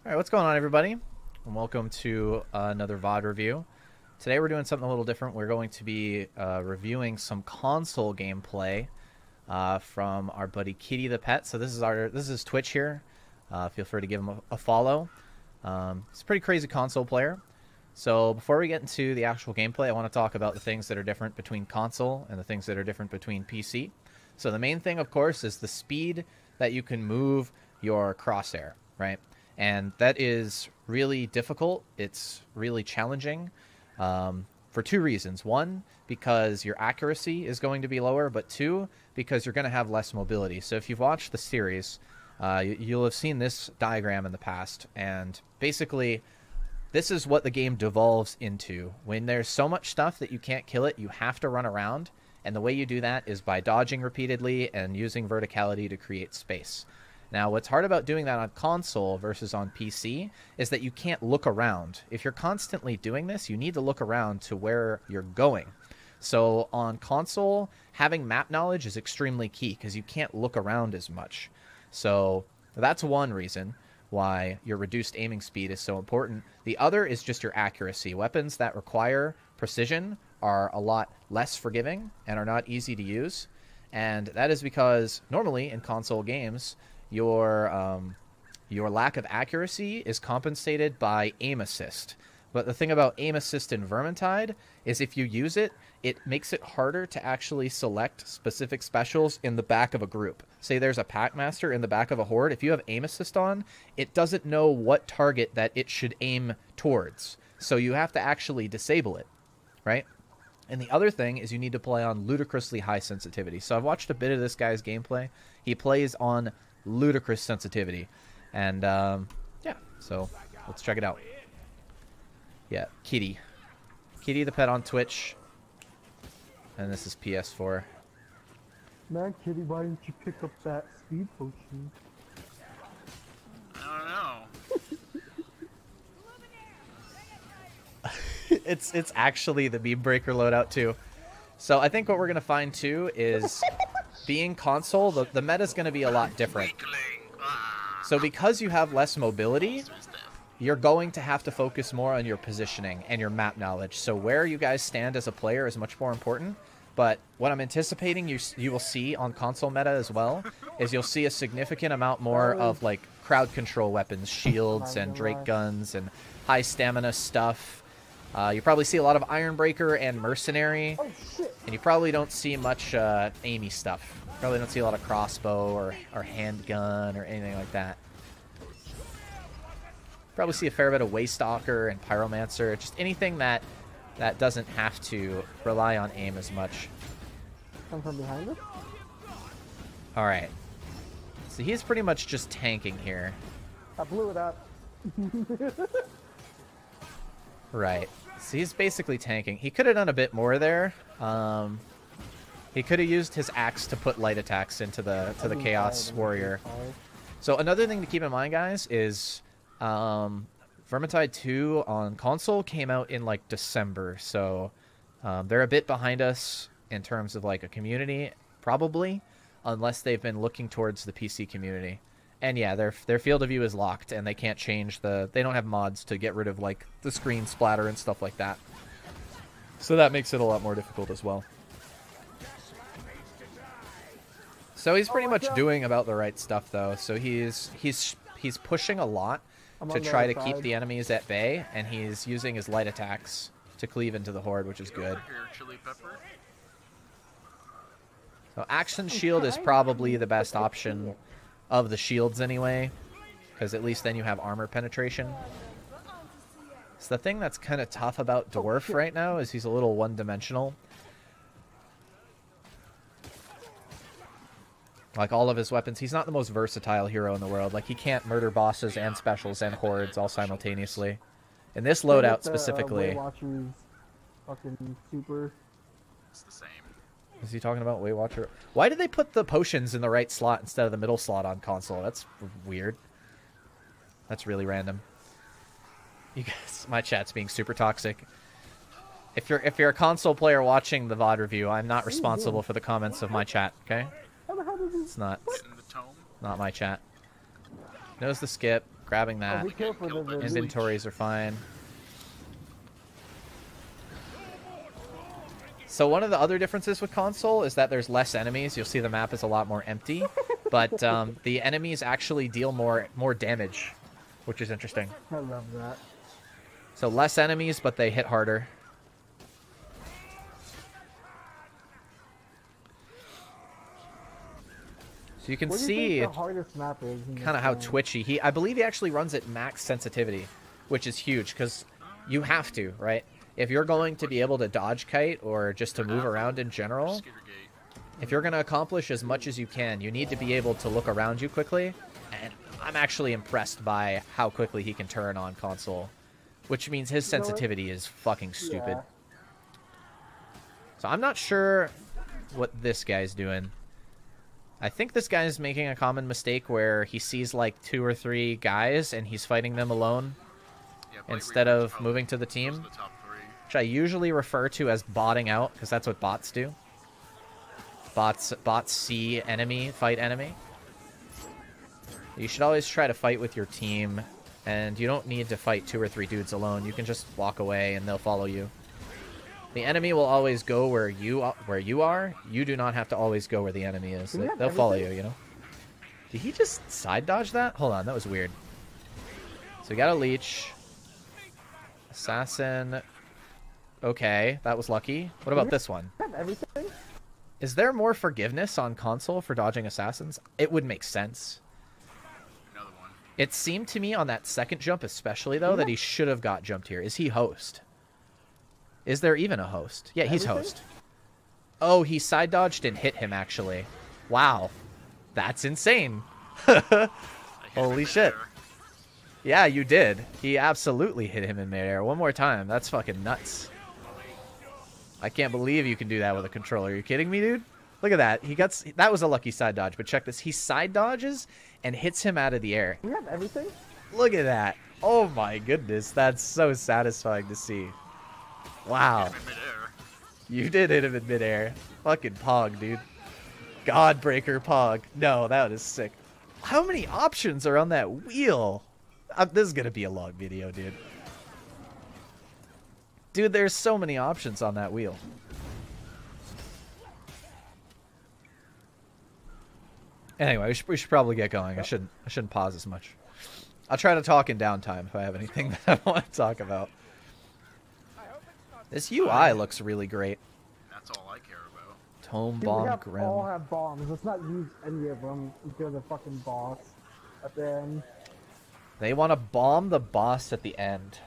Alright, what's going on, everybody? And welcome to another VOD review. Today we're doing something a little different. We're going to be reviewing some console gameplay from our buddy Kitty the Pet. So this is Twitch here. Feel free to give him a follow. He's a pretty crazy console player. So before we get into the actual gameplay, I want to talk about the things that are different between console and the things that are different between PC. So the main thing, of course, is the speed that you can move your crosshair, right? And that is really difficult. It's really challenging for two reasons. One, because your accuracy is going to be lower, but two, because you're going to have less mobility. So if you've watched the series, you'll have seen this diagram in the past. And basically, this is what the game devolves into. When there's so much stuff that you can't kill it, you have to run around. And the way you do that is by dodging repeatedly and using verticality to create space. Now, what's hard about doing that on console versus on PC is that you can't look around. If you're constantly doing this, you need to look around to where you're going. So on console, having map knowledge is extremely key because you can't look around as much. So that's one reason why your reduced aiming speed is so important. The other is just your accuracy. Weapons that require precision are a lot less forgiving and are not easy to use. And that is because normally in console games, your lack of accuracy is compensated by aim assist. But the thing about aim assist in Vermintide is if you use it, it makes it harder to actually select specific specials in the back of a group. Say there's a Packmaster in the back of a horde. If you have aim assist on, it doesn't know what target that it should aim towards. So you have to actually disable it, right? And the other thing is you need to play on ludicrously high sensitivity. So I've watched a bit of this guy's gameplay. He plays on ludicrous sensitivity. And, yeah, so let's check it out. Yeah, Kitty. Kitty the Pet on Twitch. And this is PS4. Man, Kitty, why didn't you pick up that speed potion? I don't know. It's actually the Meme Breaker loadout too. So I think what we're gonna find too is being console, the meta's gonna be a lot different. So because you have less mobility, you're going to have to focus more on your positioning and your map knowledge. So where you guys stand as a player is much more important. But what I'm anticipating you will see on console meta as well is you'll see a significant amount more of like crowd control weapons, shields and Drake guns and high stamina stuff. You probably see a lot of Ironbreaker and Mercenary, and you probably don't see much aimey stuff. Probably don't see a lot of crossbow or handgun or anything like that. Probably see a fair bit of Waystalker and Pyromancer, just anything that doesn't have to rely on aim as much. Come from behind us? Alright. So he's pretty much just tanking here. I blew it up. Right. So he's basically tanking. He could have done a bit more there. He could have used his axe to put light attacks into the Chaos Warrior. So another thing to keep in mind, guys, is Vermintide 2 on console came out in like December, so they're a bit behind us in terms of like a community, probably, unless they've been looking towards the PC community. And yeah, their field of view is locked, and they can't change they don't have mods to get rid of like the screen splatter and stuff like that. So that makes it a lot more difficult as well. So he's pretty much doing about the right stuff though. So he's pushing a lot to try to keep the enemies at bay, and he's using his light attacks to cleave into the horde, which is good. So Action Shield is probably the best option of the shields anyway, because at least then you have armor penetration. So the thing that's kind of tough about Dwarf right now is he's a little one-dimensional. Like all of his weapons, he's not the most versatile hero in the world. Like he can't murder bosses and specials and hordes all simultaneously. In this loadout specifically. Fucking super. It's the same. Is he talking about Weight Watcher? Why did they put the potions in the right slot instead of the middle slot on console? That's weird. That's really random. You guys, my chat's being super toxic. If you're a console player watching the VOD review, I'm not responsible for the comments of my chat, okay? It's not my chat. Knows the skip. Grabbing Oh, that. be careful, there's a leech. Inventories are fine. So one of the other differences with console is that there's less enemies. You'll see the map is a lot more empty, but the enemies actually deal more damage, which is interesting. I love that. So less enemies, but they hit harder. So you can What do you see think the hardest map is in kind of this how game? twitchy I believe he actually runs at max sensitivity, which is huge because you have to, right? If you're going to be able to dodge kite or just to move around in general, Skittergate. if you're going to accomplish as much as you can, you need to be able to look around you quickly. And I'm actually impressed by how quickly he can turn on console, which means his You know what? sensitivity is fucking stupid. Yeah. So I'm not sure what this guy's doing. I think this guy is making a common mistake where he sees like 2 or 3 guys and he's fighting them alone Yeah, Blade instead Reaper's of probably moving to the those are team, the top 3. which I usually refer to as botting out because that's what bots do. Bots see enemy, fight enemy. You should always try to fight with your team, and you don't need to fight 2 or 3 dudes alone. You can just walk away and they'll follow you. The enemy will always go where you are. You do not have to always go where the enemy is. Can we have They'll follow you, everything? you know? Did he just side dodge that? Hold on, that was weird. So we got a leech. Assassin. Okay, that was lucky. What about this one? Have everything? Is there more forgiveness on console for dodging assassins? It would make sense. Another one. It seemed to me on that second jump especially, though, that he should have got jumped here. Is he host? Is there even a host? Yeah, he's Everything? host. Oh, he side dodged and hit him, actually. Wow. That's insane. I hit him Holy in shit. midair. Yeah, you did. He absolutely hit him in midair. One more time. That's fucking nuts. I can't believe you can do that with a controller. Are you kidding me, dude? Look at that. That was a lucky side dodge, but check this. He side dodges and hits him out of the air. We have everything? Look at that. Oh my goodness. That's so satisfying to see. Wow. Hit him in midair. You did hit him in midair. Fucking Pog, dude. Godbreaker Pog. No, that is sick. How many options are on that wheel? This is going to be a long video, dude. Dude, there's so many options on that wheel. Anyway, we should probably get going. I shouldn't pause as much. I'll try to talk in downtime if I have anything that I want to talk about. This UI looks really great. That's all I care about. Tome Dude, Bomb we Grim. all have bombs. Let's not use any of them until the fucking boss at the end. They want to bomb the boss at the end.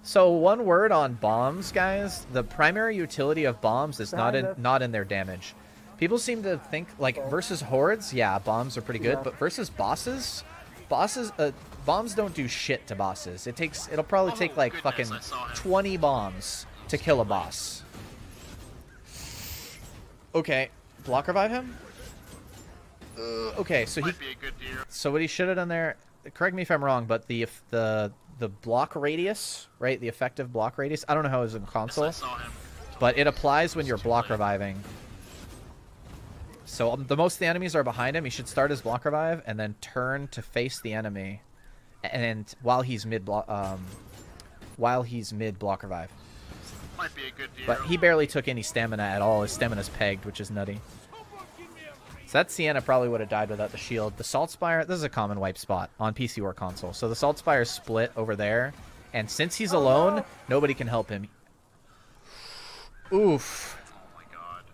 So one word on bombs, guys. The primary utility of bombs is not in their damage. People seem to think like versus hordes, yeah, bombs are pretty good, Yeah. but versus bosses, bombs don't do shit to bosses. It'll probably take like goodness, fucking I saw him. 20 bombs to kill a boss. Okay, block revive him. Okay, so he Might be a good deal. so what he should have done there, correct me if I'm wrong, but the block radius, right? The effective block radius. I don't know how it is in console, I saw him. but it applies when you're block reviving. So the most the enemies are behind him, he should start his block revive and then turn to face the enemy, and while he's mid block revive. Might be a good deal. But he barely took any stamina at all. His stamina's pegged, which is nutty. So that Sienna probably would have died without the shield. The Salt Spire, this is a common wipe spot on PC or console. So the Salt Spire is split over there, and since he's alone, nobody can help him. Oof. Oh my god.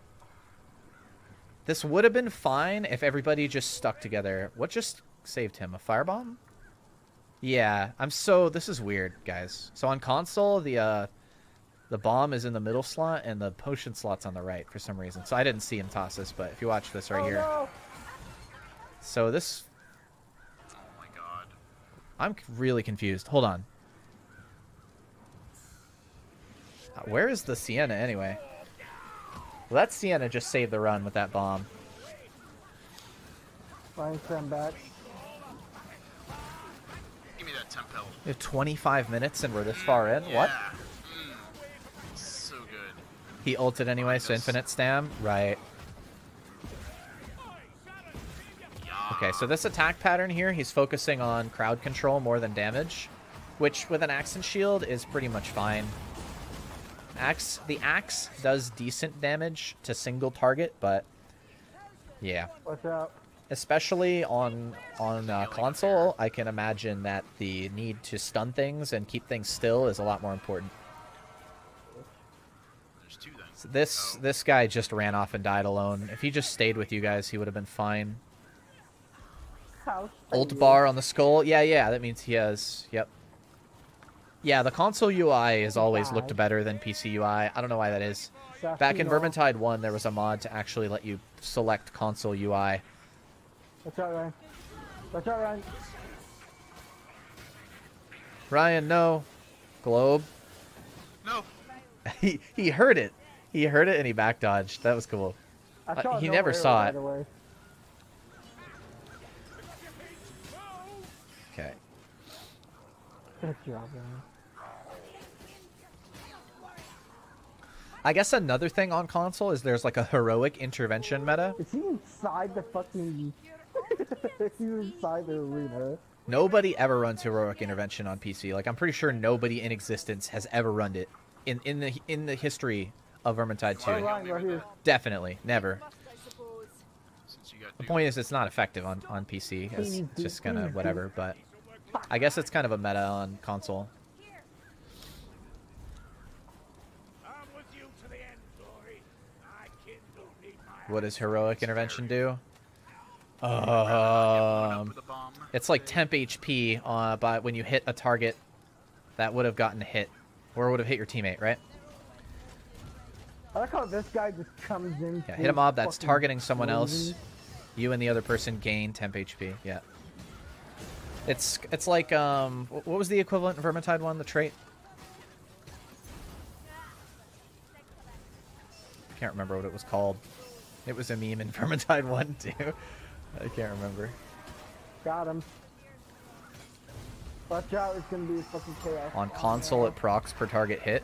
This would have been fine if everybody just stuck together. What just saved him? A firebomb? Yeah, this is weird, guys. So on console, the bomb is in the middle slot and the potion slot's on the right for some reason. So I didn't see him toss this, but if you watch this right here. No. So this, Oh my god. I'm really confused. Hold on. Where is the Sienna anyway? Well, that Sienna just saved the run with that bomb. Fine, stand back. Give me that tempel. We have 25 minutes and we're this far in. What? Yeah. So good. He ulted anyway, so Yes. infinite stam. Right. Okay, so this attack pattern here, he's focusing on crowd control more than damage, which with an axe and shield is pretty much fine. The axe does decent damage to single target, but yeah. Watch out. Especially on console, I can imagine that the need to stun things and keep things still is a lot more important. There's two then. So this guy just ran off and died alone. If he just stayed with you guys, he would have been fine. How Ult bar on the skull. Yeah, that means he has. Yep. Yeah, the console UI has always looked better than PC UI. I don't know why that is. Back in Vermintide 1, there was a mod to actually let you select console UI. Watch out, Ryan. Watch out, Ryan. Ryan, no. Globe. No. He heard it. He heard it and he back dodged. That was cool. He never saw it. Okay. Good job, Ryan. I guess another thing on console is there's like a heroic intervention meta. Is he inside the fucking... He's inside the arena. Nobody ever runs heroic intervention on PC. Like, I'm pretty sure nobody in existence has ever run it in the history of Vermintide 2. Oh, Ryan, right here. Definitely, never. Since you got The point is, it's not effective on PC. It's just kind of whatever. But I guess it's kind of a meta on console. What does heroic intervention do? with a bomb. It's like temp HP but when you hit a target that would have gotten hit, or would have hit your teammate, right? I like how this guy just comes in. Yeah, hit a mob that's targeting someone else. You and the other person gain temp HP. Yeah. It's like what was the equivalent in Vermintide 1? The trait? I can't remember what it was called. It was a meme in Vermintide 1 too. I can't remember. Got him. Watch out, it's gonna be fucking chaos. On console, it procs per target hit.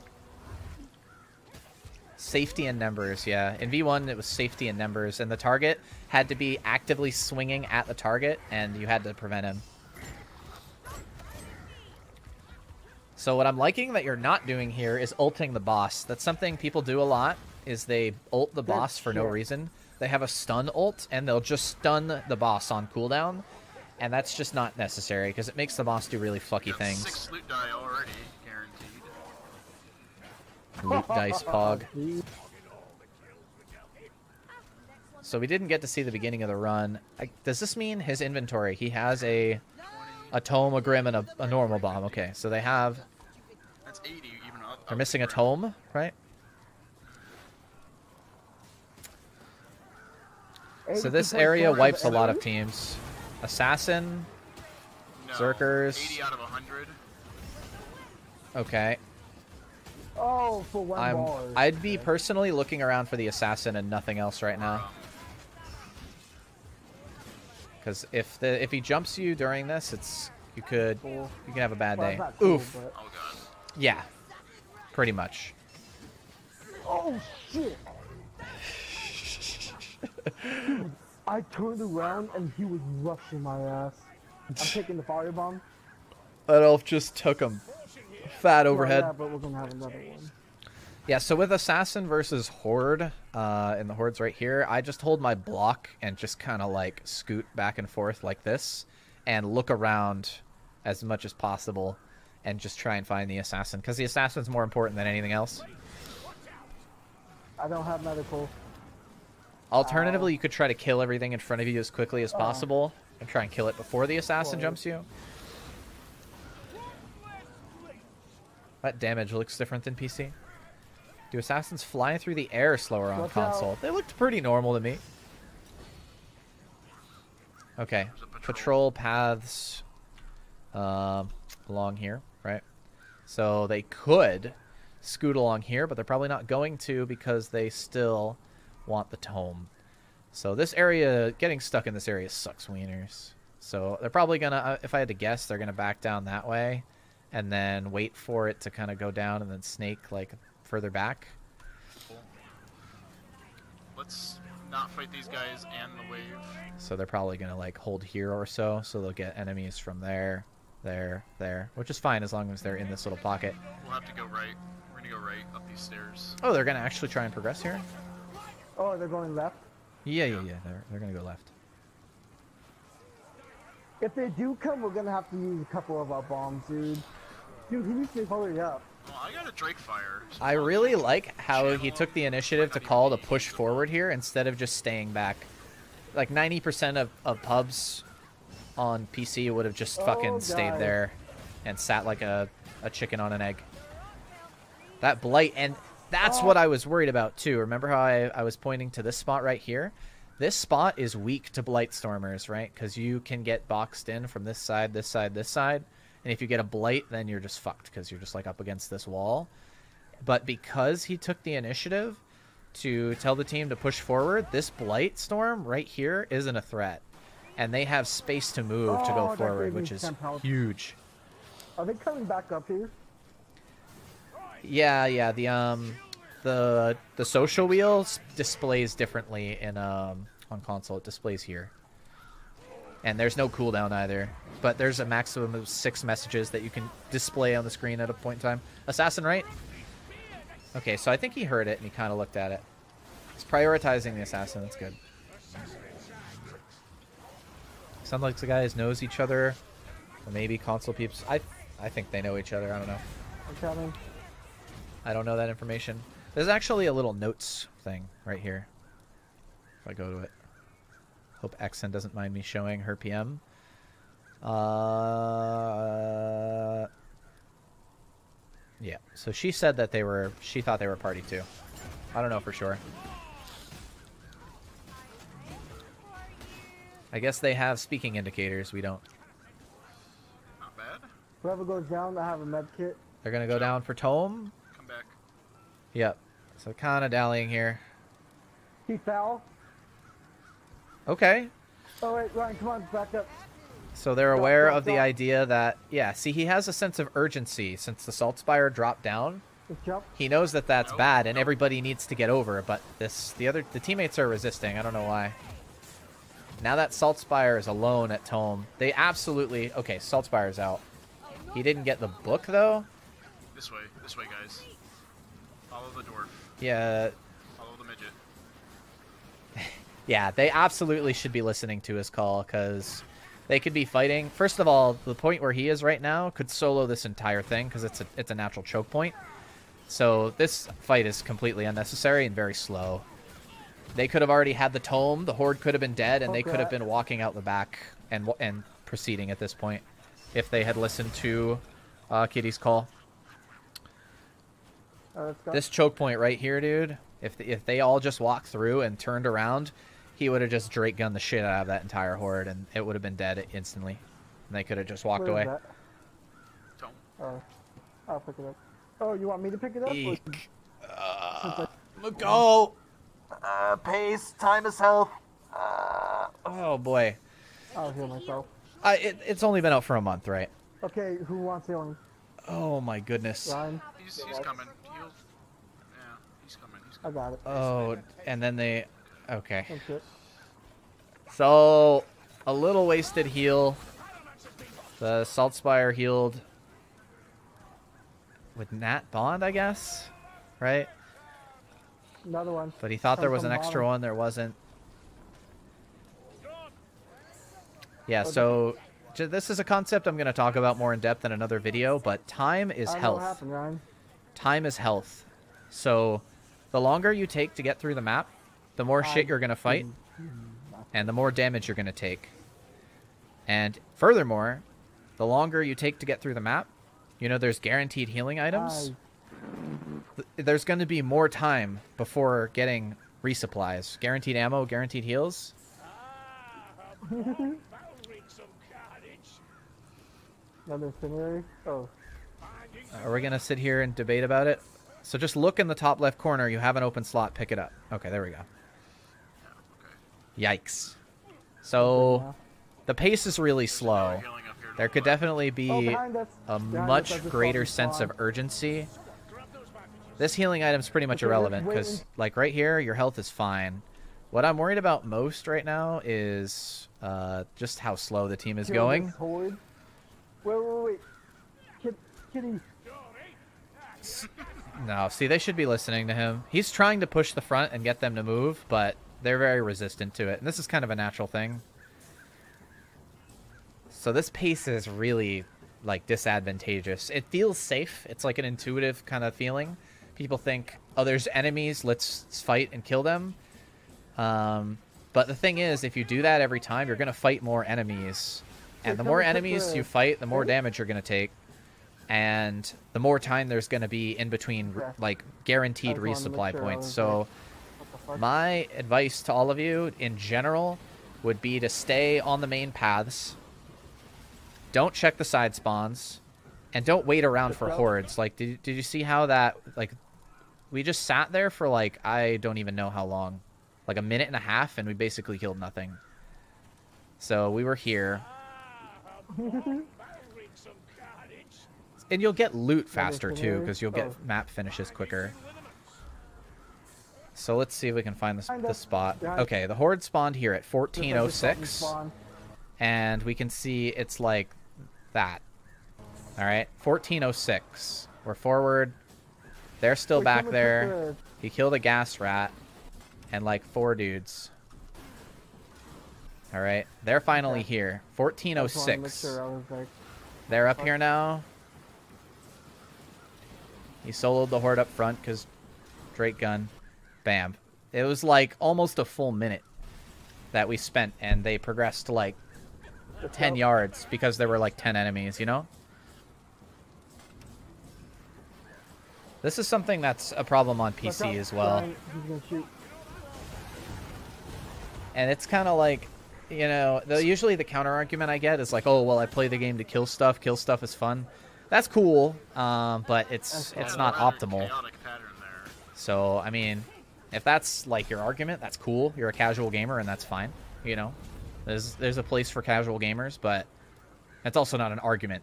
Safety and numbers, yeah. In V1, it was safety and numbers, and the target had to be actively swinging at the target, and you had to prevent him. So what I'm liking that you're not doing here is ulting the boss. That's something people do a lot, is they ult the boss for no reason. They have a stun ult, and they'll just stun the boss on cooldown, and that's just not necessary, because it makes the boss do really fucky things. 6 loot die already, guaranteed. Loot dice pog. So we didn't get to see the beginning of the run. Does this mean his inventory? He has a tome, a grim, and a normal bomb. Okay, so they have... That's 80 even up. They're missing a tome, right? So this area wipes a lot of teams. Assassin, No, Zerkers. 80 out of 100. Okay. Oh, for one bar. I'd be personally looking around for the assassin and nothing else right now. Because if he jumps you during this, you can have a bad day. Oof. Oh god. Yeah. Pretty much. Oh shit! I turned around and he was rushing my ass. I'm taking the firebomb. That elf just took him. Fat overhead. Yeah, but we're gonna have another one. Yeah, so with Assassin versus Horde, and the Horde's right here, I just hold my block and just kind of like scoot back and forth like this and look around as much as possible and just try and find the Assassin, because the Assassin's more important than anything else. I don't have medical. Alternatively, you could try to kill everything in front of you as quickly as possible and try and kill it before the Assassin jumps you. That damage looks different than PC. Do Assassins fly through the air slower on console? They looked pretty normal to me. Okay, patrol paths along here, right? So they could scoot along here, but they're probably not going to because they still want the tome. So this area, getting stuck in this area sucks wieners. So they're probably gonna, if I had to guess, they're gonna back down that way and then wait for it to kind of go down and then snake like further back. Let's not fight these guys and the wave. So they're probably going to like hold here or so they'll get enemies from there, there, which is fine as long as they're in this little pocket. We'll have to go right. We're gonna go right up these stairs. Oh, they're going to actually try and progress here? Oh, they're going left? Yeah. They're going to go left. If they do come, we're gonna have to use a couple of our bombs, dude. Dude, he needs to hurry up. Well, I got a Drake fire. So I really like how he took the initiative to call to push forward here instead of just staying back. Like 90% of pubs on PC would have just fucking stayed there and sat like a chicken on an egg. That blight, and that's what I was worried about too. Remember how I was pointing to this spot right here? This spot is weak to blight stormers, right? Because you can get boxed in from this side, this side, this side. And if you get a blight, then you're just fucked because you're just like up against this wall. But because he took the initiative to tell the team to push forward, this blight storm right here isn't a threat. And they have space to move to go forward, which is huge. Are they coming back up here? Yeah, the social wheel displays differently in on console. It displays here. And there's no cooldown either. But there's a maximum of 6 messages that you can display on the screen at a point in time. Assassin, right? Okay, so I think he heard it and he kind of looked at it. He's prioritizing the assassin. That's good. Sounds like the guys knows each other. Or maybe console peeps. I think they know each other. I don't know. I'm coming. I don't know that information. There's actually a little notes thing right here. If I go to it. Hope Exen doesn't mind me showing her PM. Yeah, so she said that she thought they were party too. I don't know for sure. I guess they have speaking indicators, we don't. Not bad. Whoever goes down, I have a med kit. They're gonna go down for Tome? Come back. Yep. So kinda dallying here. He fell. Okay. Oh wait, Ryan, come on, back up. So they're aware of the idea that, yeah, see, he has a sense of urgency since the Salt Spire dropped down. Just jump. He knows that that's bad and everybody needs to get over, but the teammates are resisting. I don't know why. Now that Salt Spire is alone at Tome, they absolutely... Okay, Salt Spire's out. He didn't get the book, though. This way, guys. Follow the dwarf. Yeah. Follow the midget. Yeah, they absolutely should be listening to his call, because they could be fighting. First of all, the point where he is right now could solo this entire thing, because it's a natural choke point. So this fight is completely unnecessary and very slow. They could have already had the tome, the horde could have been dead, and they could have been walking out the back and proceeding at this point if they had listened to Kitty's call. This choke point right here, dude, if they all just walked through and turned around, he would have just Drake gunned the shit out of that entire horde, and it would have been dead instantly. And they could have just walked away. Don't. Oh, I'll pick it up. Oh, you want me to pick it up? Eek. Go! Pace, time is health. Oh boy. I'll heal myself. It's only been out for a month, right? Okay, who wants healing? Oh my goodness. Ryan? He's coming. Heal. Yeah, he's coming. He's I coming. got it. Oh, and then they... Okay. Oh, shit. So, a little wasted heal. The Salt Spire healed with Nat Bond, I guess? Right? Another one. But he thought there was an From extra bottom. one. There wasn't. Yeah, so this is a concept I'm going to talk about more in depth in another video, but time is I know what health. happened, Ryan. Time is health. So the longer you take to get through the map, the more shit you're going to fight, and the more damage you're going to take. And furthermore, the longer you take to get through the map, you know there's guaranteed healing items. There's going to be more time before getting resupplies. Guaranteed ammo, guaranteed heals. Another incendiary? Oh. Are we going to sit here and debate about it? So just look in the top left corner. You have an open slot. Pick it up. Okay, there we go. Yikes. So the pace is really slow. There could definitely be a much greater sense of urgency. This healing item's pretty much irrelevant because, like, right here, your health is fine. What I'm worried about most right now is just how slow the team is Kill going. this horde. Wait. Kitty. No, see, they should be listening to him. He's trying to push the front and get them to move, but they're very resistant to it. And this is kind of a natural thing. So this pace is really, like, disadvantageous. It feels safe. It's like an intuitive kind of feeling. People think, oh, there's enemies, let's fight and kill them. But the thing is, if you do that every time, you're going to fight more enemies. And the more enemies you fight, the more damage you're going to take. And the more time there's going to be in between, like, guaranteed resupply points. So my advice to all of you, in general, would be to stay on the main paths. Don't check the side spawns. And don't wait around for hordes. Like, did you see how that, like, we just sat there for, like, I don't even know how long. Like a minute and a half, and we basically killed nothing. So we were here. And you'll get loot faster, too, because you'll get map finishes quicker. So let's see if we can find the spot. Okay, the horde spawned here at 1406. And we can see it's like that. Alright, 1406. We're forward. They're still back there. He killed a gas rat. And like 4 dudes. Alright, they're finally here. 1406. They're up here now. He soloed the horde up front because Drake gun. Bam. It was like almost a full minute that we spent, and they progressed to like 10 yards because there were like 10 enemies, you know? This is something that's a problem on PC as well. And it's kind of like, you know, usually the counter argument I get is like, oh, well, I play the game to kill stuff. Kill stuff is fun. That's cool, but it's not optimal. So, I mean, if that's like your argument, that's cool. You're a casual gamer, and that's fine. You know, there's a place for casual gamers, but it's also not an argument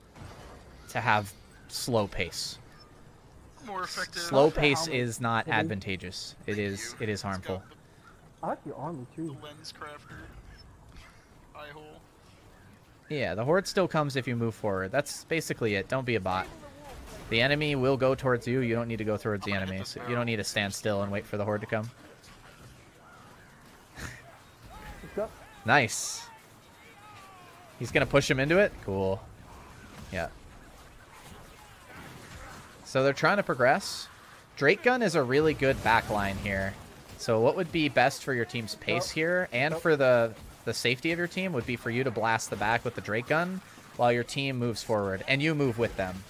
to have slow pace. More effective. Slow pace is not advantageous. It is harmful. I like the army too. The lens crafter. Eye hole. Yeah, the horde still comes if you move forward. That's basically it. Don't be a bot. The enemy will go towards you. You don't need to go towards the enemy. So you don't need to stand still and wait for the horde to come. Nice. He's going to push him into it? Cool. Yeah. So they're trying to progress. Drake gun is a really good backline here. So what would be best for your team's pace here and for the safety of your team would be for you to blast the back with the Drake gun while your team moves forward, and you move with them.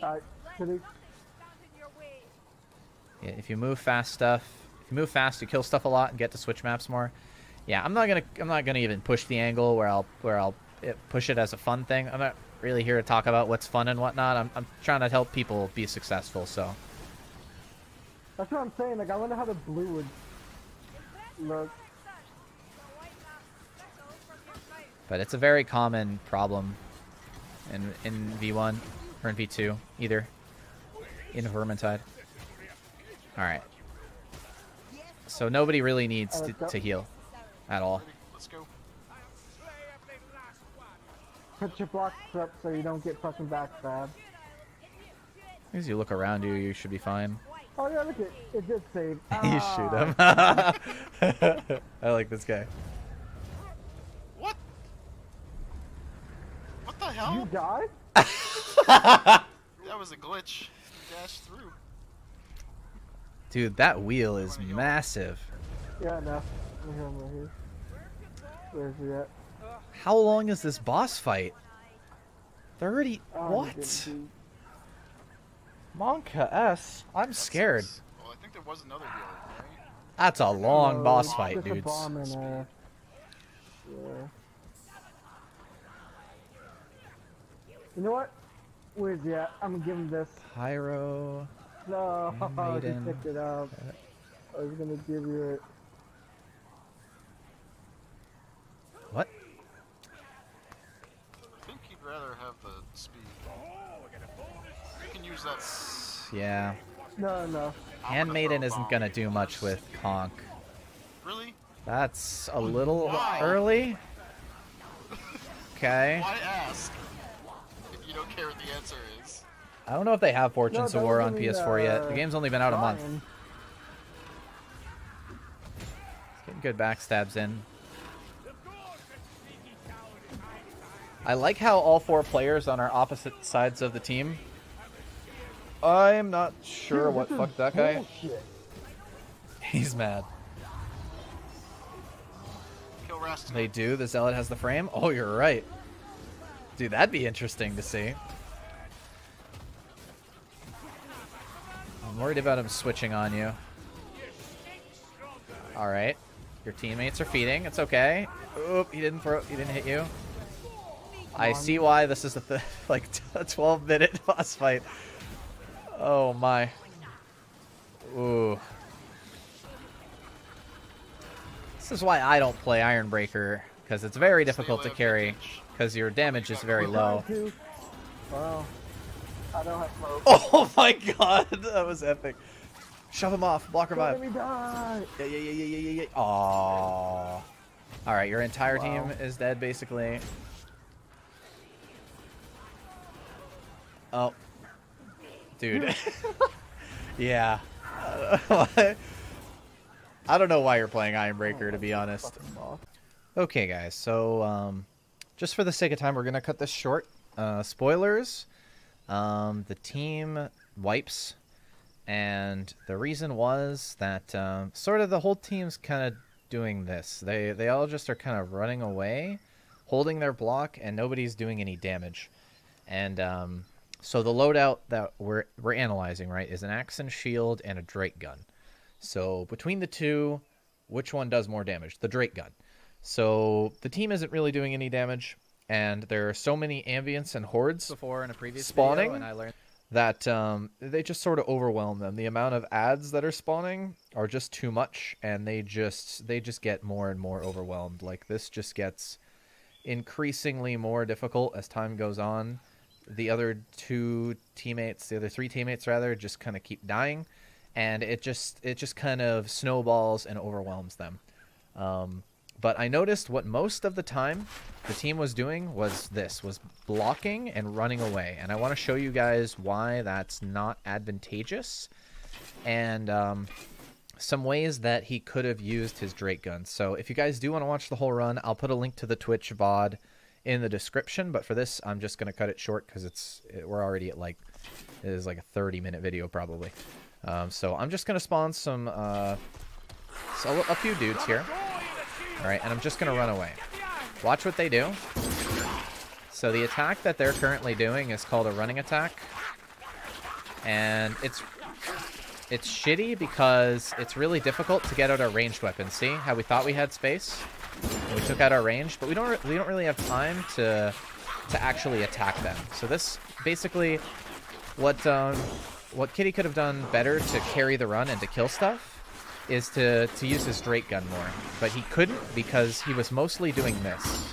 Yeah, if you move fast, you kill stuff a lot and get to switch maps more. Yeah, I'm not gonna even push the angle where I'll push it as a fun thing. I'm not really here to talk about what's fun and whatnot. I'm trying to help people be successful. So that's what I'm saying. Like, I wonder how the blue would look. But it's a very common problem in V1 or in V2, either in Vermintide. All right. So nobody really needs to heal at all. Let's go. Put your blocks up so you don't get fucking backstabbed. As you look around you, you should be fine. Oh yeah, look it did save. You shoot him. I like this guy. What? What the hell? You died? That was a glitch. You dashed through. Dude, that wheel is massive. Yeah, no. I'm here. Where's he at? How long is this boss fight? They're already... What? Monka S? I'm scared. Well, I think there was another deal, right? That's a long boss fight, there's a dudes. bomb in there. Yeah. You know what? Where's he at? I'm gonna give him this. Pyro. No, he Maiden. picked it up. I was gonna give you it. What? I think he'd rather have the speed. You can use that. Yeah. No. Handmaiden isn't gonna do much with Conk. Really? That's a little Why? early. Okay. Why ask if you don't care what the answer is? I don't know if they have Fortunes No, of that War was on only, PS4 yet. The game's only been out a month. Ryan. Getting good backstabs in. I like how all 4 players on our opposite sides of the team. I'm not sure Dude, what this is fucked that guy. bullshit. He's mad. Kill Rest. They do. The Zealot has the frame. Oh, you're right. Dude, that'd be interesting to see. I'm worried about him switching on you. Alright. Your teammates are feeding. It's okay. Oop, he didn't hit you. I see why this is a like a 12-minute boss fight. Oh my. Ooh. This is why I don't play Ironbreaker, because it's very difficult to carry, because your damage is very low. Well, I don't have smoke. Oh my god, that was epic. Shove him off, block Don't let revive. me die. Yeah. Aww. Alright, your entire team is dead, basically. Oh. Dude. Yeah. I don't know why you're playing Ironbreaker, to be honest. Okay, guys, so just for the sake of time, we're going to cut this short. Spoilers. The team wipes, and the reason was that sort of the whole team's kind of doing this. They all just are kind of running away, holding their block, and nobody's doing any damage. And so the loadout that we're analyzing, right, is an axe and shield and a Drake gun. So between the two, which one does more damage? The Drake gun. So the team isn't really doing any damage, and there are so many ambients and hordes before in a previous spawning video, and I learned that they just sort of overwhelm them. The amount of ads that are spawning are just too much, and they just get more and more overwhelmed. Like, this just gets increasingly more difficult as time goes on. The other three teammates rather, just kind of keep dying, and it just kind of snowballs and overwhelms them. But I noticed what most of the time the team was doing was blocking and running away. And I want to show you guys why that's not advantageous, and some ways that he could have used his Drake gun. So if you guys do want to watch the whole run, I'll put a link to the Twitch VOD in the description. But for this, I'm just going to cut it short because we're already at it is like a 30-minute video probably. So I'm just going to spawn a few dudes here. Alright, and I'm just going to run away. Watch what they do. So the attack that they're currently doing is called a running attack. And it's shitty because it's really difficult to get out our ranged weapons. See how we thought we had space? And we took out our range, but we don't really have time to actually attack them. So this basically what Kitty could have done better to carry the run and to kill stuff is to use his Drake gun more. But he couldn't because he was mostly doing this.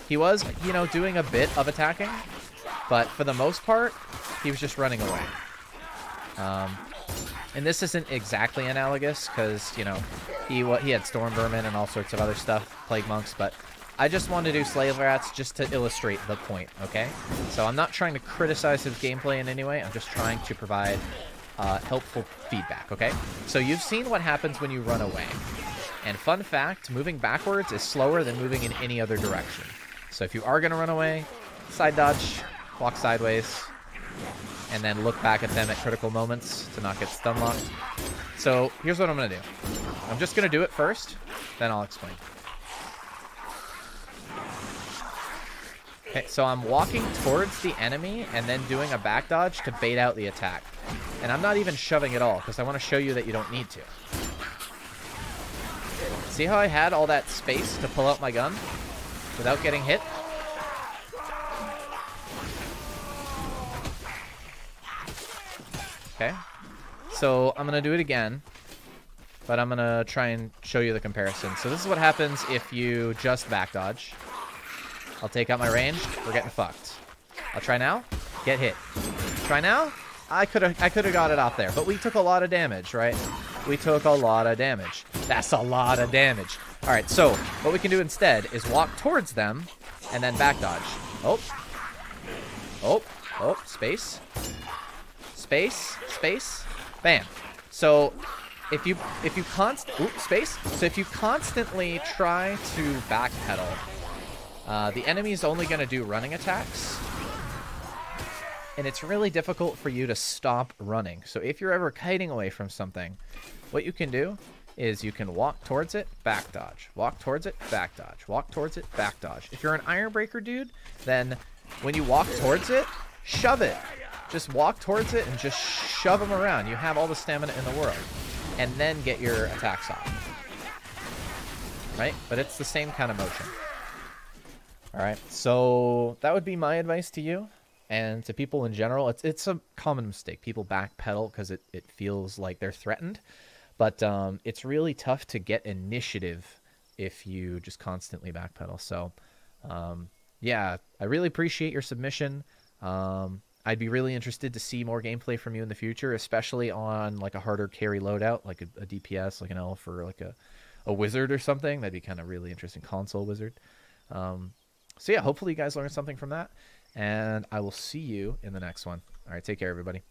He was, doing a bit of attacking, but for the most part, he was just running away. And this isn't exactly analogous because, he had Storm Vermin and all sorts of other stuff, Plague Monks, but I just wanted to do Slave Rats just to illustrate the point, okay? So I'm not trying to criticize his gameplay in any way, I'm just trying to provide helpful feedback, okay? So you've seen what happens when you run away. And fun fact, moving backwards is slower than moving in any other direction. So if you are going to run away, side dodge, walk sideways, and then look back at them at critical moments to not get stun locked. So here's what I'm going to do. I'm just going to do it first, then I'll explain. Okay, so I'm walking towards the enemy and then doing a back dodge to bait out the attack. And I'm not even shoving at all because I want to show you that you don't need to. See how I had all that space to pull out my gun without getting hit? Okay. So I'm going to do it again, but I'm going to try and show you the comparison. So this is what happens if you just back dodge. I'll take out my range. We're getting fucked. I'll try now. Get hit. Try now. I could have got it out there, but we took a lot of damage, right? We took a lot of damage. That's a lot of damage. All right, so what we can do instead is walk towards them and then back dodge. Oh. Oh. Oh. Space. Space. Space. Bam. So if you constantly try to backpedal, the enemy's only going to do running attacks. And it's really difficult for you to stop running. So if you're ever kiting away from something, what you can do is you can walk towards it, back dodge. Walk towards it, back dodge. Walk towards it, back dodge. If you're an Iron Breaker dude, then when you walk towards it, shove it. Just walk towards it and just shove them around. You have all the stamina in the world. And then get your attacks off. Right? But it's the same kind of motion. Alright, so that would be my advice to you. And to people in general, it's a common mistake. People backpedal because it feels like they're threatened. But it's really tough to get initiative if you just constantly backpedal. So, yeah, I really appreciate your submission. I'd be really interested to see more gameplay from you in the future, especially on like a harder carry loadout, like a DPS, like an elf, or like a wizard or something. That'd be kind of really interesting, console wizard. So yeah, hopefully you guys learned something from that. And I will see you in the next one. All right, take care, everybody.